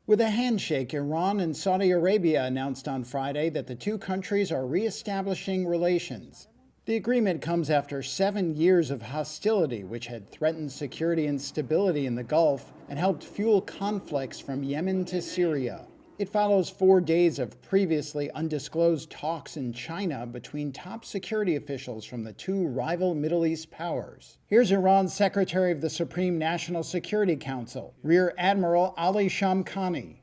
With a handshake, Iran and Saudi Arabia announced on Friday that the two countries are reestablishing relations. The agreement comes after 7 years of hostility, which had threatened security and stability in the Gulf and helped fuel conflicts from Yemen to Syria. It follows 4 days of previously undisclosed talks in China between top security officials from the two rival Middle East powers. Here's Iran's Secretary of the Supreme National Security Council, Rear Admiral Ali Shamkhani.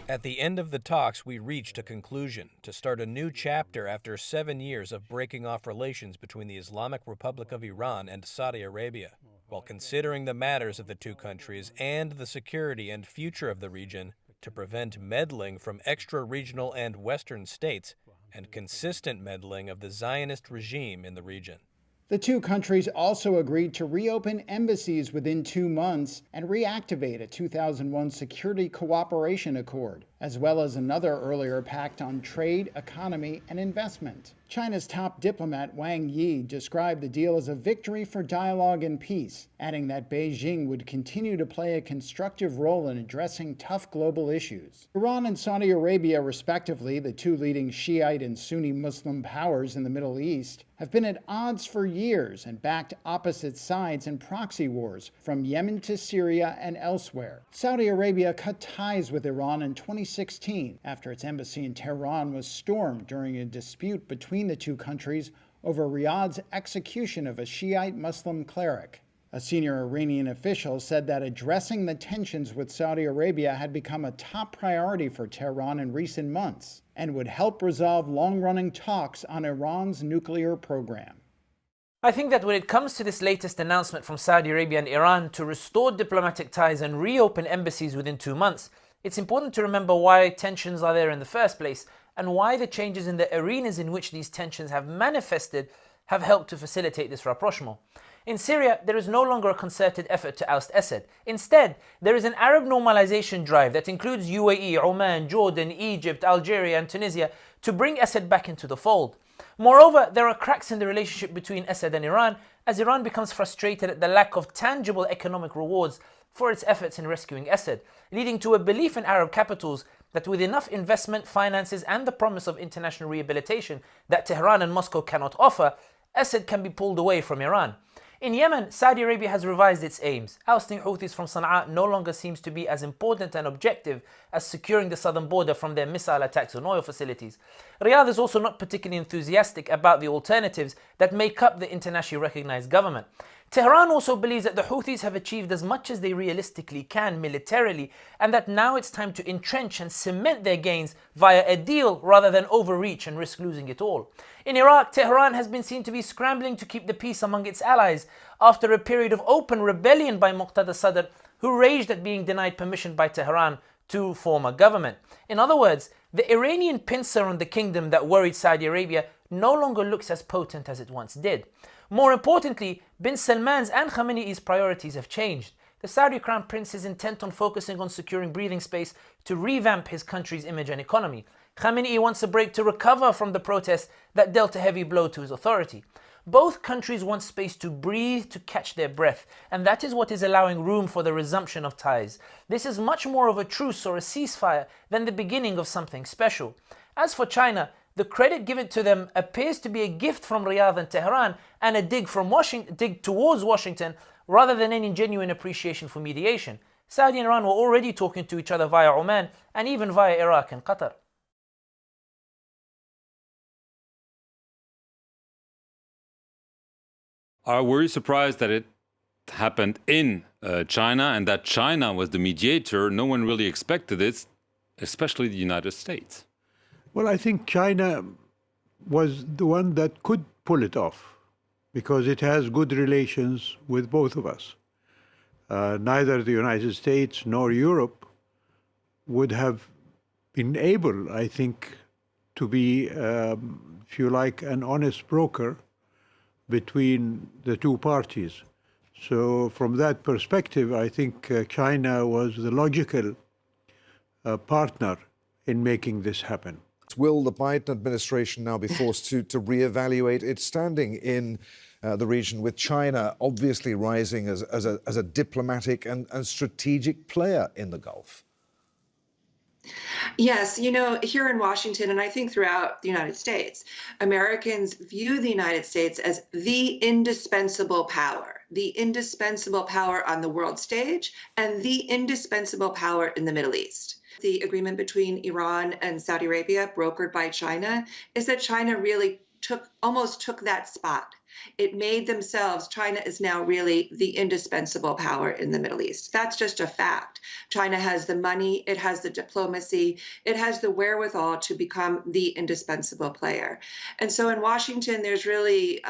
At the end of the talks, we reached a conclusion to start a new chapter after 7 years of breaking off relations between the Islamic Republic of Iran and Saudi Arabia. While considering the matters of the two countries and the security and future of the region, to prevent meddling from extra-regional and Western states and consistent meddling of the Zionist regime in the region. The two countries also agreed to reopen embassies within 2 months and reactivate a 2001 Security Cooperation Accord, as well as another earlier pact on trade, economy, and investment. China's top diplomat Wang Yi described the deal as a victory for dialogue and peace, adding that Beijing would continue to play a constructive role in addressing tough global issues. Iran and Saudi Arabia, respectively, the two leading Shiite and Sunni Muslim powers in the Middle East, have been at odds for years and backed opposite sides in proxy wars from Yemen to Syria and elsewhere. Saudi Arabia cut ties with Iran in 2016 after its embassy in Tehran was stormed during a dispute between the two countries over Riyadh's execution of a Shiite Muslim cleric. A senior Iranian official said that addressing the tensions with Saudi Arabia had become a top priority for Tehran in recent months and would help resolve long-running talks on Iran's nuclear program. I think that when it comes to this latest announcement from Saudi Arabia and Iran to restore diplomatic ties and reopen embassies within 2 months, it's important to remember why tensions are there in the first place and why the changes in the arenas in which these tensions have manifested have helped to facilitate this rapprochement. In Syria, there is no longer a concerted effort to oust Assad. Instead, there is an Arab normalization drive that includes UAE, Oman, Jordan, Egypt, Algeria, and Tunisia to bring Assad back into the fold. Moreover, there are cracks in the relationship between Assad and Iran as Iran becomes frustrated at the lack of tangible economic rewards for its efforts in rescuing Assad, leading to a belief in Arab capitals that with enough investment, finances, and the promise of international rehabilitation that Tehran and Moscow cannot offer, Assad can be pulled away from Iran. In Yemen, Saudi Arabia has revised its aims. Ousting Houthis from Sana'a no longer seems to be as important and objective as securing the southern border from their missile attacks on oil facilities. Riyadh is also not particularly enthusiastic about the alternatives that make up the internationally recognized government. Tehran also believes that the Houthis have achieved as much as they realistically can militarily, and that now it's time to entrench and cement their gains via a deal rather than overreach and risk losing it all. In Iraq, Tehran has been seen to be scrambling to keep the peace among its allies after a period of open rebellion by Muqtada Sadr, who raged at being denied permission by Tehran to form a government. In other words, the Iranian pincer on the kingdom that worried Saudi Arabia no longer looks as potent as it once did. More importantly, bin Salman's and Khamenei's priorities have changed. The Saudi Crown Prince is intent on focusing on securing breathing space to revamp his country's image and economy. Khamenei wants a break to recover from the protests that dealt a heavy blow to his authority. Both countries want space to breathe, to catch their breath, and that is what is allowing room for the resumption of ties. This is much more of a truce or a ceasefire than the beginning of something special. As for China, the credit given to them appears to be a gift from Riyadh and Tehran and a dig towards Washington rather than any genuine appreciation for mediation. Saudi and Iran were already talking to each other via Oman and even via Iraq and Qatar. Were you surprised that it happened in China and that China was the mediator? No one really expected it, especially the United States. Well, I think China was the one that could pull it off because it has good relations with both of us. Neither the United States nor Europe would have been able, I think, to be, if you like, an honest broker between the two parties. So from that perspective, I think China was the logical partner in making this happen. Will the Biden administration now be forced to reevaluate its standing in the region, with China obviously rising as a diplomatic and strategic player in the Gulf? Yes, here in Washington, and I think throughout the United States, Americans view the United States as the indispensable power on the world stage, and the indispensable power in the Middle East. The agreement between Iran and Saudi Arabia, brokered by China, is that China really almost took that spot. It made themselves, China is now really the indispensable power in the Middle East. That's just a fact. China has the money, it has the diplomacy, it has the wherewithal to become the indispensable player. And so in Washington, there's really,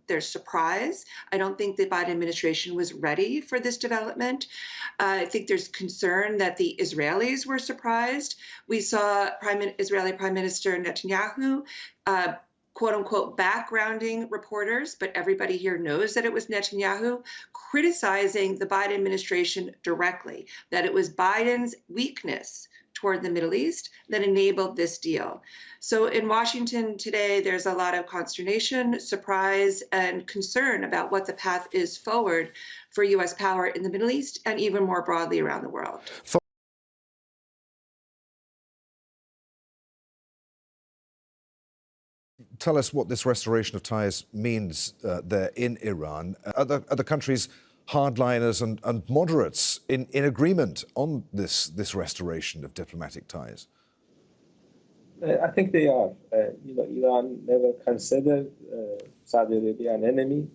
there's surprise. I don't think the Biden administration was ready for this development. I think there's concern that the Israelis were surprised. We saw Israeli Prime Minister Netanyahu quote unquote backgrounding reporters, but everybody here knows that it was Netanyahu criticizing the Biden administration directly, that it was Biden's weakness toward the Middle East that enabled this deal. So in Washington today, there's a lot of consternation, surprise, and concern about what the path is forward for U.S. power in the Middle East and even more broadly around the world. Tell us what this restoration of ties means there in Iran. Are the country's hardliners and moderates in agreement on this restoration of diplomatic ties? I think they are. Iran never considered Saudi Arabia an enemy.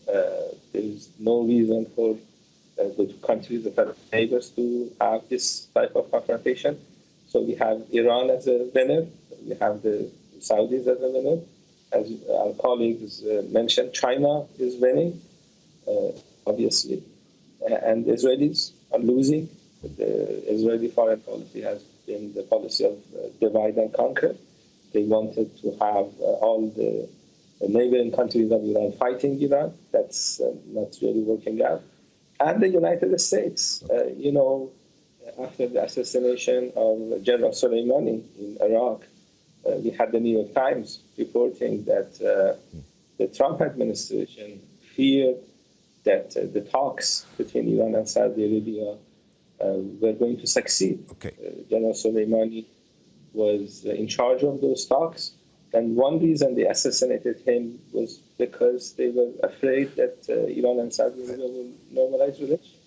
There is no reason for the two countries, the neighbors, to have this type of confrontation. So we have Iran as a winner. We have the Saudis as a winner. As our colleagues mentioned, China is winning, obviously, and the Israelis are losing. The Israeli foreign policy has been the policy of divide and conquer. They wanted to have all the neighboring countries of Iran fighting Iran. That's not really working out. And the United States, after the assassination of General Soleimani in Iraq, we had the New York Times reporting that the Trump administration feared that the talks between Iran and Saudi Arabia were going to succeed. Okay. General Soleimani was in charge of those talks, and one reason they assassinated him was because they were afraid that Iran and Saudi Arabia will normalize relations.